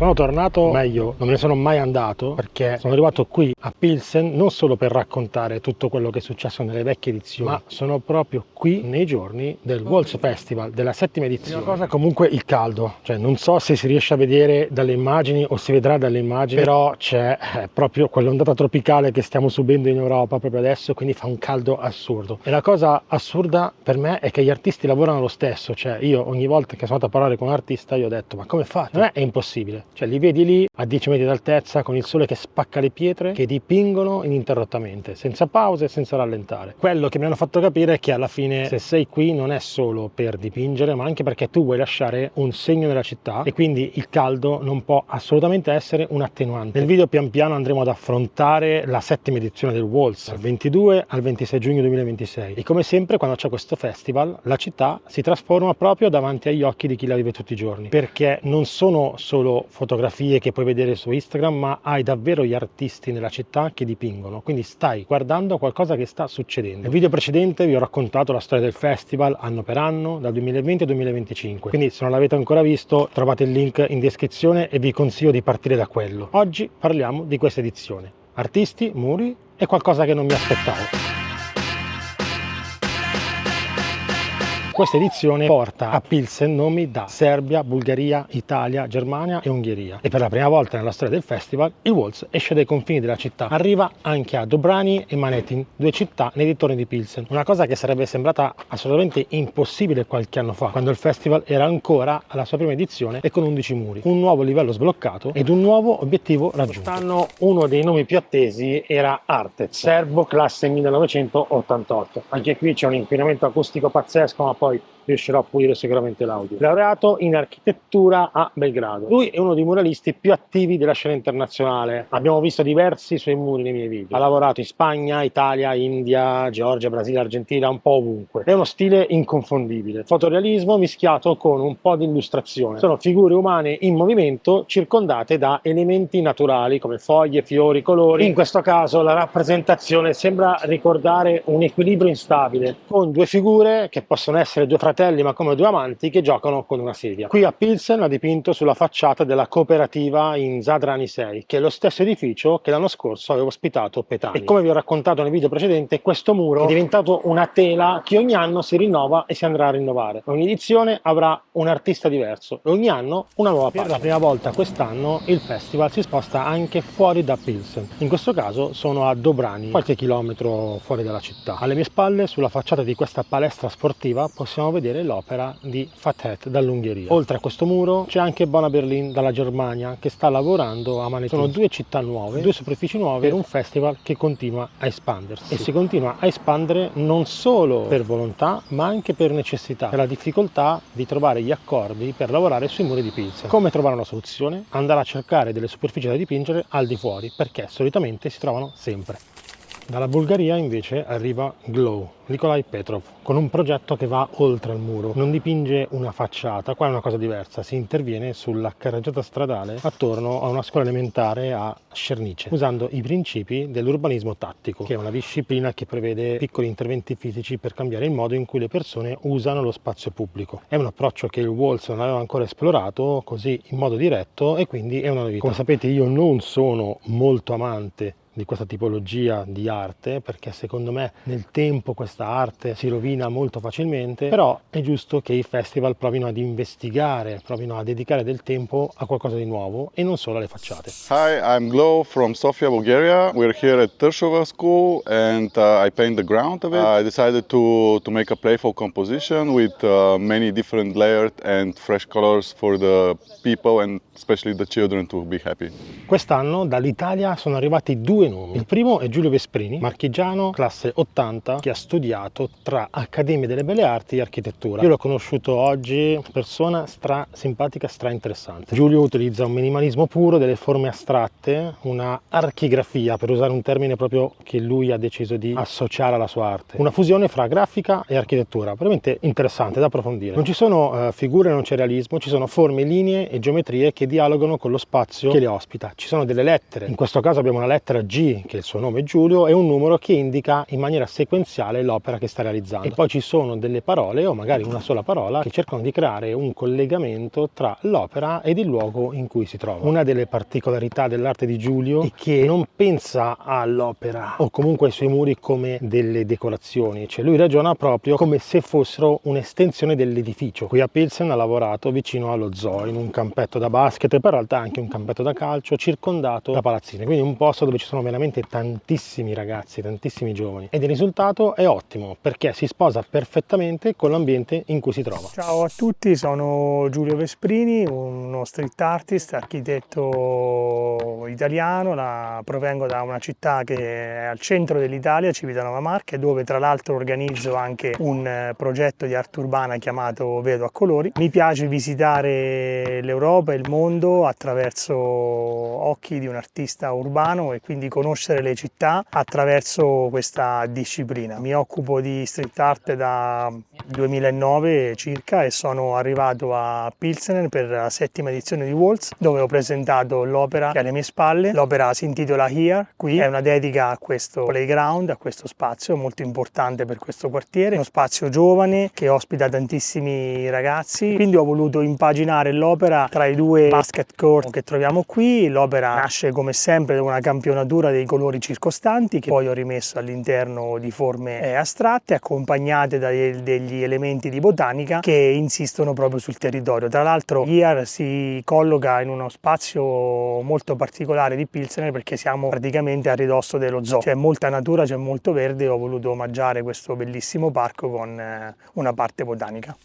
Sono tornato, meglio, non me ne sono mai andato, perché sono arrivato qui a Pilsen non solo per raccontare tutto quello che è successo nelle vecchie edizioni, ma sono proprio qui nei giorni del Waltz Festival, della 7ª edizione. Una cosa comunque il caldo, cioè non so se si riesce a vedere dalle immagini o si vedrà dalle immagini, però c'è proprio quell'ondata tropicale che stiamo subendo in Europa proprio adesso, quindi fa un caldo assurdo. E la cosa assurda per me è che gli artisti lavorano lo stesso, cioè io ogni volta che sono andato a parlare con un artista io ho detto ma come fate? Non è impossibile, cioè li vedi lì a 10 metri d'altezza con il sole che spacca le pietre, che dipingono ininterrottamente, senza pause e senza rallentare. Quello che mi hanno fatto capire è che alla fine se sei qui non è solo per dipingere, ma anche perché tu vuoi lasciare un segno nella città e quindi il caldo non può assolutamente essere un attenuante. Nel video pian piano andremo ad affrontare la 7ª edizione del Waltz, dal 22 al 26 giugno 2026 e come sempre quando c'è questo festival la città si trasforma proprio davanti agli occhi di chi la vive tutti i giorni, perché non sono solo fotografie che puoi vedere su Instagram, ma hai davvero gli artisti nella città che dipingono, quindi stai guardando qualcosa che sta succedendo. Nel video precedente vi ho raccontato la storia del festival anno per anno dal 2020 al 2025, quindi se non l'avete ancora visto trovate il link in descrizione e vi consiglio di partire da quello. Oggi parliamo di questa edizione, artisti, muri e qualcosa che non mi aspettavo. Questa edizione porta a Pilsen nomi da Serbia, Bulgaria, Italia, Germania e Ungheria e per la prima volta nella storia del festival il Waltz esce dai confini della città, arriva anche a Dobrani e Manetin, due città nei dintorni di Pilsen, una cosa che sarebbe sembrata assolutamente impossibile qualche anno fa, quando il festival era ancora alla sua prima edizione e con 11 muri, un nuovo livello sbloccato ed un nuovo obiettivo raggiunto. Quest'anno uno dei nomi più attesi era Artez, serbo classe 1988, anche qui c'è un inquinamento acustico pazzesco, ma poi riuscirò a pulire sicuramente l'audio. Laureato in architettura a Belgrado. Lui è uno dei muralisti più attivi della scena internazionale. Abbiamo visto diversi suoi muri nei miei video. Ha lavorato in Spagna, Italia, India, Georgia, Brasile, Argentina, un po' ovunque. È uno stile inconfondibile. Fotorealismo mischiato con un po' di illustrazione. Sono figure umane in movimento circondate da elementi naturali come foglie, fiori, colori. In questo caso la rappresentazione sembra ricordare un equilibrio instabile con due figure che possono essere due fratelli ma come due amanti che giocano con una sedia. Qui a Pilsen ha dipinto sulla facciata della cooperativa in Zadrani 6, che è lo stesso edificio che l'anno scorso aveva ospitato Petani. E come vi ho raccontato nel video precedente, questo muro è diventato una tela che ogni anno si rinnova e si andrà a rinnovare. Ogni edizione avrà un artista diverso e ogni anno una nuova pagina. Per la prima volta quest'anno il festival si sposta anche fuori da Pilsen. In questo caso sono a Dobrani, qualche chilometro fuori dalla città. Alle mie spalle, sulla facciata di questa palestra sportiva, possiamo vedere l'opera di Fathet dall'Ungheria. Oltre a questo muro c'è anche Bona Berlin dalla Germania che sta lavorando a Manetin. Sono due città nuove, due superfici nuove per un festival che continua a espandersi. E si continua a espandere non solo per volontà ma anche per necessità, per la difficoltà di trovare gli accordi per lavorare sui muri di Pilsen. Come trovare una soluzione? Andare a cercare delle superfici da dipingere al di fuori, perché solitamente si trovano sempre. Dalla Bulgaria invece arriva Glow, Nikolai Petrov, con un progetto che va oltre il muro. Non dipinge una facciata, qua è una cosa diversa, si interviene sulla carreggiata stradale attorno a una scuola elementare a Cernice, usando i principi dell'urbanismo tattico, che è una disciplina che prevede piccoli interventi fisici per cambiare il modo in cui le persone usano lo spazio pubblico. È un approccio che il Waltz non aveva ancora esplorato così in modo diretto e quindi è una novità. Come sapete io non sono molto amante di questa tipologia di arte, perché secondo me nel tempo questa arte si rovina molto facilmente, però è giusto che i festival provino ad investigare, provino a dedicare del tempo a qualcosa di nuovo e non solo alle facciate. Hi, I'm Glow from Sofia, Bulgaria. We're here at Tershova School and I paint the ground of it. I decided to make a playful composition with many different layered and fresh colors for the people and especially the children to be happy. Quest'anno dall'Italia sono arrivati due nomi. Il primo è Giulio Vesprini, marchigiano, classe 80, che ha studiato tra Accademia delle Belle Arti e Architettura. Io l'ho conosciuto oggi, persona stra simpatica, stra interessante. Giulio utilizza un minimalismo puro, delle forme astratte, una archigrafia, per usare un termine proprio che lui ha deciso di associare alla sua arte. Una fusione fra grafica e architettura, veramente interessante da approfondire. Non ci sono figure, non c'è realismo, ci sono forme, linee e geometrie che dialogano con lo spazio che le ospita. Ci sono delle lettere, in questo caso abbiamo una lettera G G, che è il suo nome Giulio, è un numero che indica in maniera sequenziale l'opera che sta realizzando. E poi ci sono delle parole, o magari una sola parola, che cercano di creare un collegamento tra l'opera ed il luogo in cui si trova. Una delle particolarità dell'arte di Giulio è che non pensa all'opera o comunque ai suoi muri come delle decorazioni, cioè lui ragiona proprio come se fossero un'estensione dell'edificio. Qui a Pilsen ha lavorato vicino allo zoo, in un campetto da basket e per realtà anche un campetto da calcio, circondato da palazzine, quindi un posto dove ci sono veramente tantissimi ragazzi, tantissimi giovani, ed il risultato è ottimo perché si sposa perfettamente con l'ambiente in cui si trova. Ciao a tutti, sono Giulio Vesprini, uno street artist, architetto italiano, provengo da una città che è al centro dell'Italia, Civitanova Marche, dove tra l'altro organizzo anche un progetto di arte urbana chiamato Vedo a Colori. Mi piace visitare l'Europa e il mondo attraverso occhi di un artista urbano e quindi conoscere le città attraverso questa disciplina. Mi occupo di street art da 2009 circa e sono arrivato a Pilsen per la 7ª edizione di Waltz, dove ho presentato l'opera che è alle mie spalle. L'opera si intitola Here, qui è una dedica a questo playground, a questo spazio molto importante per questo quartiere, uno spazio giovane che ospita tantissimi ragazzi, quindi ho voluto impaginare l'opera tra i due basket court che troviamo qui. L'opera nasce come sempre da una campionatura dei colori circostanti che poi ho rimesso all'interno di forme astratte accompagnate da degli elementi di botanica che insistono proprio sul territorio. Tra l'altro Here si colloca in uno spazio molto particolare di Pilsen perché siamo praticamente a ridosso dello zoo, c'è molta natura, c'è molto verde e ho voluto omaggiare questo bellissimo parco con una parte botanica.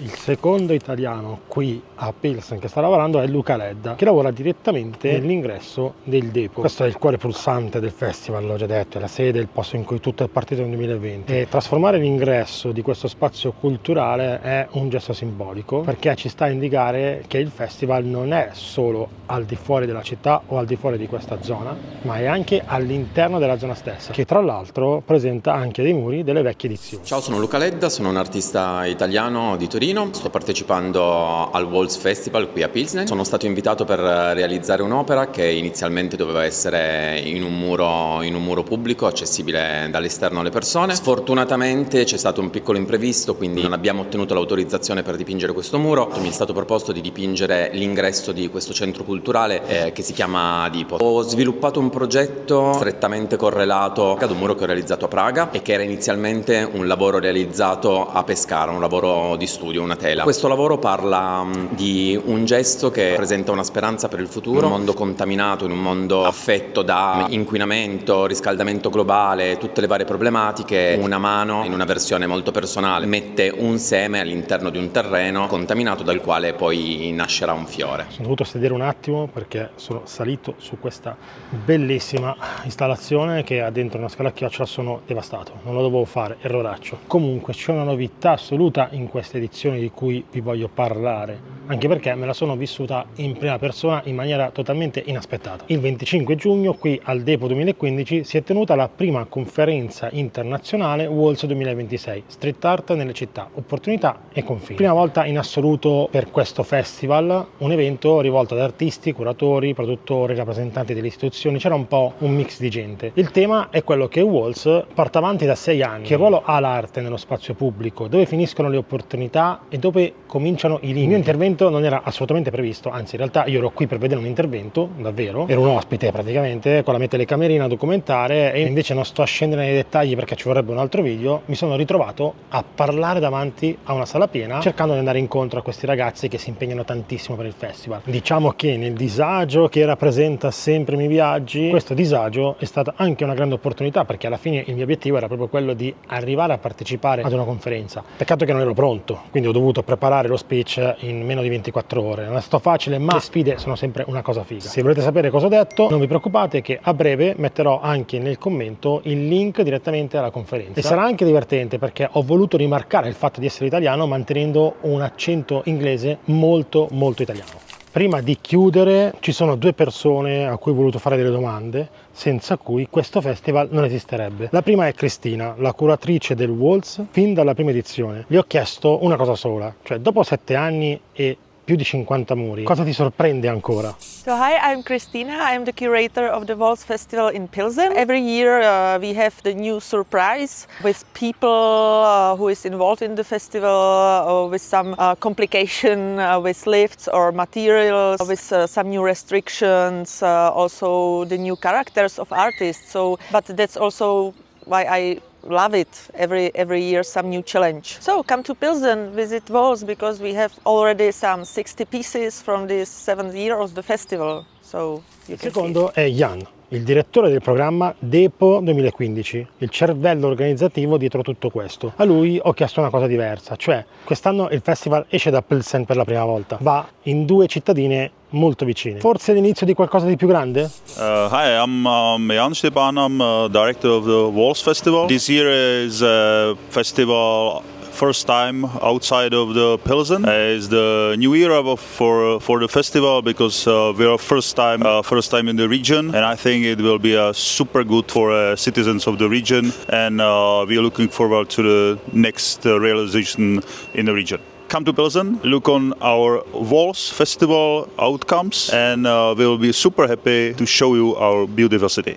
Il secondo italiano qui a Pilsen che sta lavorando è Luca Ledda, che lavora direttamente nell'ingresso del Depo. Questo è il cuore pulsante del festival, l'ho già detto, è la sede, il posto in cui tutto è partito nel 2020. E trasformare l'ingresso di questo spazio culturale è un gesto simbolico perché ci sta a indicare che il festival non è solo al di fuori della città o al di fuori di questa zona, ma è anche all'interno della zona stessa, che tra l'altro presenta anche dei muri delle vecchie edizioni. Ciao, sono Luca Ledda, sono un artista italiano di Torino, sto partecipando al Waltz Festival qui a Pilsen. Sono stato invitato per realizzare un'opera che inizialmente doveva essere in un muro pubblico accessibile dall'esterno alle persone. Sfortunatamente c'è stato un piccolo imprevisto, quindi non abbiamo ottenuto l'autorizzazione per dipingere questo muro. Mi è stato proposto di dipingere l'ingresso di questo centro culturale che si chiama Depo. Ho sviluppato un progetto strettamente correlato ad un muro che ho realizzato a Praga e che era inizialmente un lavoro realizzato a Pescara, un lavoro di studio, una tela. Questo lavoro parla di un gesto che presenta una speranza per il futuro, in un mondo contaminato, in un mondo affetto da inquinamento, riscaldamento globale, tutte le varie problematiche. Una mano, in una versione molto personale, mette un seme all'interno di un terreno contaminato dal quale poi nascerà un fiore. Sono dovuto sedere un attimo perché sono salito su questa bellissima installazione che ha dentro una scala a chiocciola, sono devastato, non lo dovevo fare, erroraccio. Comunque c'è una novità assoluta in questa edizione di cui vi voglio parlare, anche perché me la sono vissuta in prima persona in maniera totalmente inaspettata. Il 25 giugno qui al Depo 2015 si è tenuta la prima conferenza internazionale Waltz 2026, Street Art nelle città, opportunità e confini. Prima volta in assoluto per questo festival, un evento rivolto ad artisti, curatori, produttori, rappresentanti delle istituzioni, c'era un po' un mix di gente. Il tema è quello che Waltz porta avanti da 6 anni. Che ruolo ha l'arte nello spazio pubblico? Dove finiscono le opportunità e dove cominciano i limiti? Il mio intervento non era assolutamente previsto, anzi in realtà io ero qui per vedere un intervento, davvero, ero un ospite praticamente, con la mia telecamera a documentare, e invece non sto a scendere nei dettagli perché ci vorrebbe un altro video. Mi sono ritrovato a parlare davanti a una sala piena cercando di andare incontro a questi ragazzi che si impegnano tantissimo per il festival. Diciamo che nel disagio che rappresenta sempre i miei viaggi, questo disagio è stata anche una grande opportunità, perché alla fine il mio obiettivo era proprio quello di arrivare a partecipare ad una conferenza. Peccato che non ero pronto, quindi ho dovuto preparare lo speech in meno di 24 ore. Non è stato facile, ma le sfide sono sempre una cosa figa. Se volete sapere cosa ho detto, non vi preoccupate che a breve metterò anche nel commento il link direttamente alla conferenza. E sarà anche divertente perché ho voluto rimarcare il fatto di essere italiano mantenendo un accento inglese molto italiano. Prima di chiudere, ci sono 2 persone a cui ho voluto fare delle domande, senza cui questo festival non esisterebbe. La prima è Cristina, la curatrice del Waltz fin dalla prima edizione. Gli ho chiesto una cosa sola, cioè dopo 7 anni e più di 50 muri. Cosa ti sorprende ancora? So hi, I'm Christina. I'm the curator of the Waltz Festival in Pilsen. Every year we have the new surprise with people who is involved in the festival, with some complication with lifts or materials, with some new restrictions, also the new characters of artists. So, but that's also why I love it. Every year some new challenge. So come to Pilsen, visit Waltz, because we have already some 60 pieces from this 7th year of the festival. So you Il can secondo è Jan, il direttore del programma Depo 2015, il cervello organizzativo dietro tutto questo. A lui ho chiesto una cosa diversa, cioè quest'anno il festival esce da Pilsen per la prima volta, va in due cittadine molto vicine. Forse l'inizio di qualcosa di più grande? Hi, I'm Jan Stepan. I'm director of the Waltz Festival. This year is a festival first time outside of the Pilsen. It's the new era for the festival because we are first time in the region, and I think it will be super good for citizens of the region, and we are looking forward to the next realization in the region. Come to Pilsen, look on our Waltz Festival outcomes, and we will be super happy to show you our biodiversity.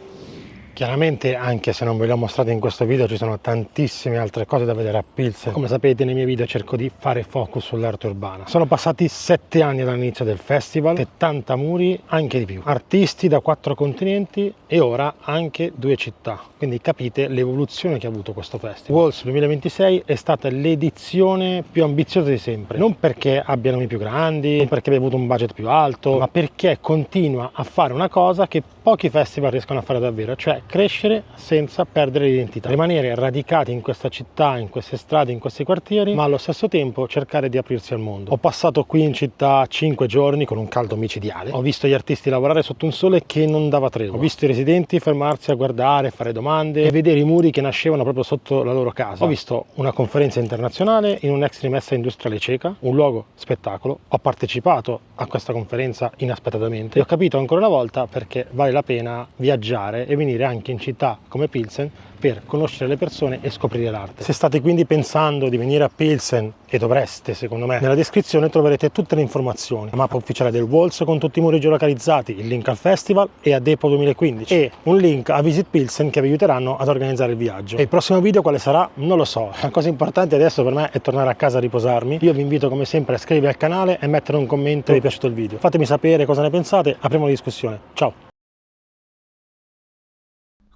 Chiaramente, anche se non ve le ho mostrate in questo video, ci sono tantissime altre cose da vedere a Pilsen. Come sapete, nei miei video cerco di fare focus sull'arte urbana. Sono passati 7 anni dall'inizio del festival, 70 muri, anche di più. Artisti da 4 continenti e ora anche 2 città. Quindi capite l'evoluzione che ha avuto questo festival. Waltz 2026 è stata l'edizione più ambiziosa di sempre. Non perché abbia nomi più grandi, non perché abbia avuto un budget più alto, ma perché continua a fare una cosa che pochi festival riescono a fare davvero, cioè crescere senza perdere l'identità, rimanere radicati in questa città, in queste strade, in questi quartieri, ma allo stesso tempo cercare di aprirsi al mondo. Ho passato qui in città 5 giorni con un caldo micidiale, ho visto gli artisti lavorare sotto un sole che non dava tregua, ho visto i residenti fermarsi a guardare, fare domande e vedere i muri che nascevano proprio sotto la loro casa. Ho visto una conferenza internazionale in un'ex rimessa industriale ceca, un luogo spettacolo, ho partecipato a questa conferenza inaspettatamente e ho capito ancora una volta perché vale la pena viaggiare e venire anche in città come Pilsen per conoscere le persone e scoprire l'arte. Se state quindi pensando di venire a Pilsen, e dovreste secondo me, nella descrizione troverete tutte le informazioni, la mappa ufficiale del Waltz con tutti i muri geolocalizzati, il link al festival e a Depo 2015 e un link a Visit Pilsen che vi aiuteranno ad organizzare il viaggio. E il prossimo video quale sarà? Non lo so, la cosa importante adesso per me è tornare a casa a riposarmi. Io vi invito come sempre a iscrivervi al canale e mettere un commento se vi è piaciuto il video. Fatemi sapere cosa ne pensate, apriamo la discussione. Ciao!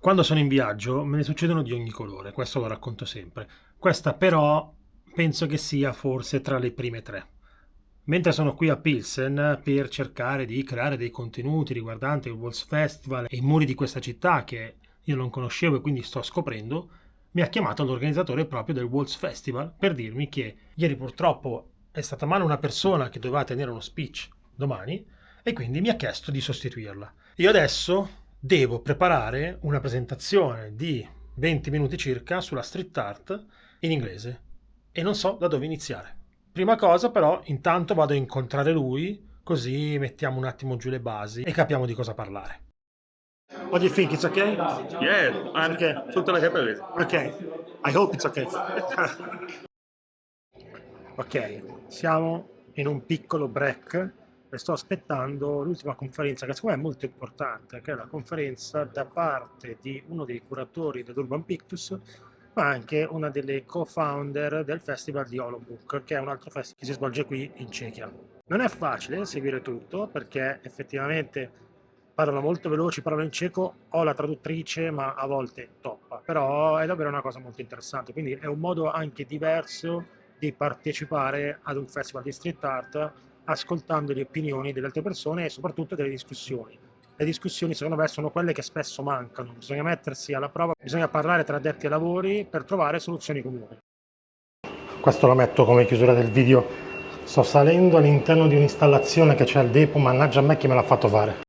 Quando sono in viaggio me ne succedono di ogni colore, questo lo racconto sempre. Questa però penso che sia forse tra le prime 3. Mentre sono qui a Pilsen per cercare di creare dei contenuti riguardanti il Waltz Festival e i muri di questa città che io non conoscevo e quindi sto scoprendo, mi ha chiamato l'organizzatore proprio del Waltz Festival per dirmi che ieri purtroppo è stata male una persona che doveva tenere uno speech domani e quindi mi ha chiesto di sostituirla. Io adesso devo preparare una presentazione di 20 minuti circa sulla street art in inglese e non so da dove iniziare. Prima cosa però, intanto vado a incontrare lui, così mettiamo un attimo giù le basi e capiamo di cosa parlare. What do you think? It's okay? Yeah, I'm Okay. totally happy with it. Ok, I hope it's okay. Ok, siamo in un piccolo break e sto aspettando l'ultima conferenza che secondo me è molto importante, che è la conferenza da parte di uno dei curatori dell'Urban Pictus, ma anche una delle co-founder del festival di Olomouc, che è un altro festival che si svolge qui in Cechia. Non è facile seguire tutto perché effettivamente parlano molto veloci, parlano in ceco, ho la traduttrice ma a volte toppa, però è davvero una cosa molto interessante, quindi è un modo anche diverso di partecipare ad un festival di street art ascoltando le opinioni delle altre persone e soprattutto delle discussioni. Le discussioni secondo me sono quelle che spesso mancano, bisogna mettersi alla prova, bisogna parlare tra addetti ai lavori per trovare soluzioni comuni. Questo lo metto come chiusura del video. Sto salendo all'interno di un'installazione che c'è al Depo, mannaggia a me chi me l'ha fatto fare.